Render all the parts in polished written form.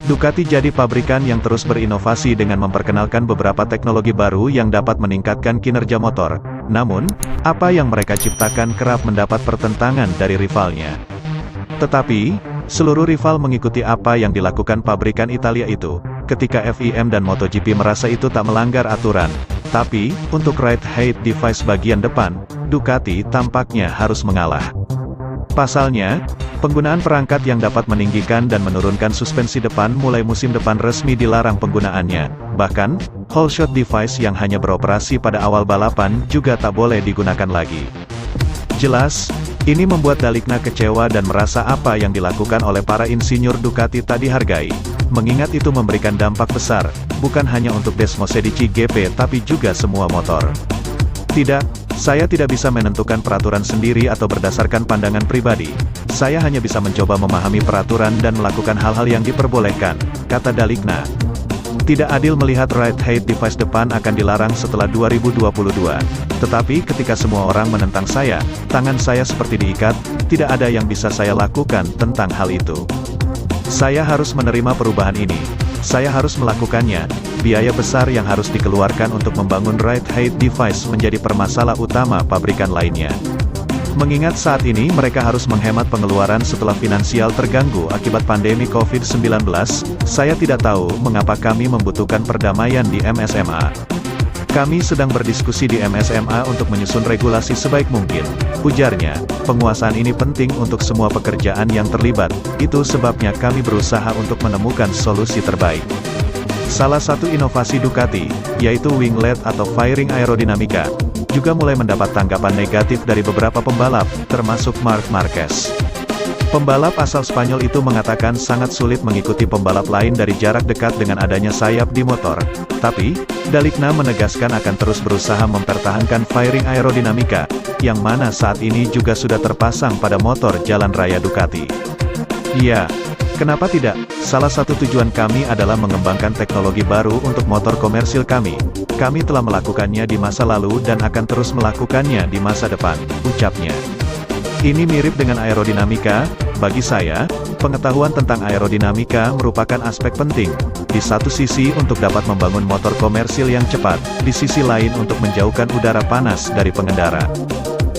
Ducati jadi pabrikan yang terus berinovasi dengan memperkenalkan beberapa teknologi baru yang dapat meningkatkan kinerja motor. Namun, apa yang mereka ciptakan kerap mendapat pertentangan dari rivalnya. Tetapi, seluruh rival mengikuti apa yang dilakukan pabrikan Italia itu, ketika FIM dan MotoGP merasa itu tak melanggar aturan. Tapi, untuk ride-height device bagian depan, Ducati tampaknya harus mengalah. Pasalnya, penggunaan perangkat yang dapat meninggikan dan menurunkan suspensi depan mulai musim depan resmi dilarang penggunaannya. Bahkan, whole shot device yang hanya beroperasi pada awal balapan juga tak boleh digunakan lagi. Jelas, ini membuat Dalicna kecewa dan merasa apa yang dilakukan oleh para insinyur Ducati tak dihargai. Mengingat itu memberikan dampak besar, bukan hanya untuk Desmosedici GP tapi juga semua motor. Tidak, saya tidak bisa menentukan peraturan sendiri atau berdasarkan pandangan pribadi. Saya hanya bisa mencoba memahami peraturan dan melakukan hal-hal yang diperbolehkan, kata Dalicna. Tidak adil melihat ride-height device depan akan dilarang setelah 2022. Tetapi ketika semua orang menentang saya, tangan saya seperti diikat, tidak ada yang bisa saya lakukan tentang hal itu. Saya harus menerima perubahan ini. Saya harus melakukannya. Biaya besar yang harus dikeluarkan untuk membangun ride-height device menjadi permasalah utama pabrikan lainnya. Mengingat saat ini mereka harus menghemat pengeluaran setelah finansial terganggu akibat pandemi COVID-19, saya tidak tahu mengapa kami membutuhkan perdamaian di MSMA. Kami sedang berdiskusi di MSMA untuk menyusun regulasi sebaik mungkin, ujarnya. Penguasaan ini penting untuk semua pekerjaan yang terlibat, itu sebabnya kami berusaha untuk menemukan solusi terbaik. Salah satu inovasi Ducati, yaitu winglet atau fairing aerodinamika, juga mulai mendapat tanggapan negatif dari beberapa pembalap, termasuk Marc Marquez. Pembalap asal Spanyol itu mengatakan sangat sulit mengikuti pembalap lain dari jarak dekat dengan adanya sayap di motor. Tapi, Dalicna menegaskan akan terus berusaha mempertahankan fairing aerodinamika, yang mana saat ini juga sudah terpasang pada motor jalan raya Ducati. Ya, kenapa tidak? Salah satu tujuan kami adalah mengembangkan teknologi baru untuk motor komersil kami. Kami telah melakukannya di masa lalu dan akan terus melakukannya di masa depan, ucapnya. Ini mirip dengan aerodinamika. Bagi saya, pengetahuan tentang aerodinamika merupakan aspek penting. Di satu sisi untuk dapat membangun motor komersil yang cepat, di sisi lain untuk menjauhkan udara panas dari pengendara.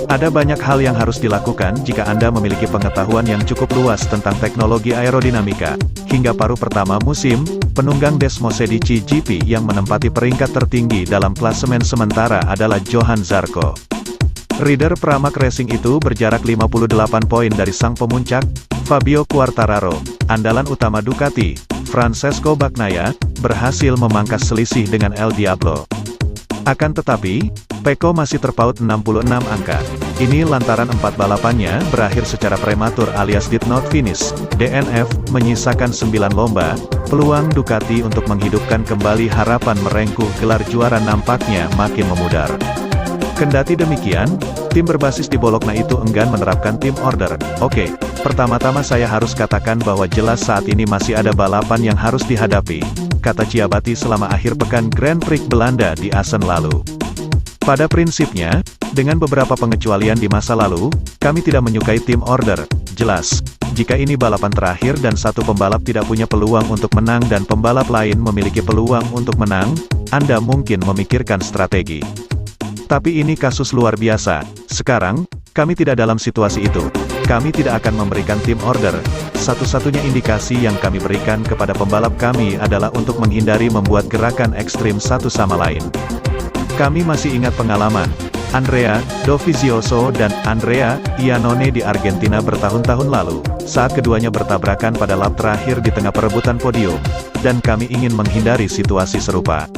Ada banyak hal yang harus dilakukan jika Anda memiliki pengetahuan yang cukup luas tentang teknologi aerodinamika. Hingga paruh pertama musim, penunggang Desmosedici GP yang menempati peringkat tertinggi dalam klasemen sementara adalah Johann Zarco. Rider Pramac Racing itu berjarak 58 poin dari sang pemuncak, Fabio Quartararo. Andalan utama Ducati, Francesco Bagnaia, berhasil memangkas selisih dengan El Diablo. Akan tetapi, Pecco masih terpaut 66 angka. Ini lantaran 4 balapannya berakhir secara prematur alias did not finish. DNF menyisakan 9 lomba. Peluang Ducati untuk menghidupkan kembali harapan merengkuh gelar juara nampaknya makin memudar. Kendati demikian, tim berbasis di Bologna itu enggan menerapkan tim order. Oke, pertama-tama saya harus katakan bahwa jelas saat ini masih ada balapan yang harus dihadapi, kata Ciabatti selama akhir pekan Grand Prix Belanda di Assen lalu. Pada prinsipnya, dengan beberapa pengecualian di masa lalu, kami tidak menyukai tim order. Jelas, jika ini balapan terakhir dan satu pembalap tidak punya peluang untuk menang dan pembalap lain memiliki peluang untuk menang, Anda mungkin memikirkan strategi. Tapi ini kasus luar biasa. Sekarang, kami tidak dalam situasi itu. Kami tidak akan memberikan tim order. Satu-satunya indikasi yang kami berikan kepada pembalap kami adalah untuk menghindari membuat gerakan ekstrim satu sama lain. Kami masih ingat pengalaman Andrea Dovizioso dan Andrea Iannone di Argentina bertahun-tahun lalu, saat keduanya bertabrakan pada lap terakhir di tengah perebutan podium, dan kami ingin menghindari situasi serupa.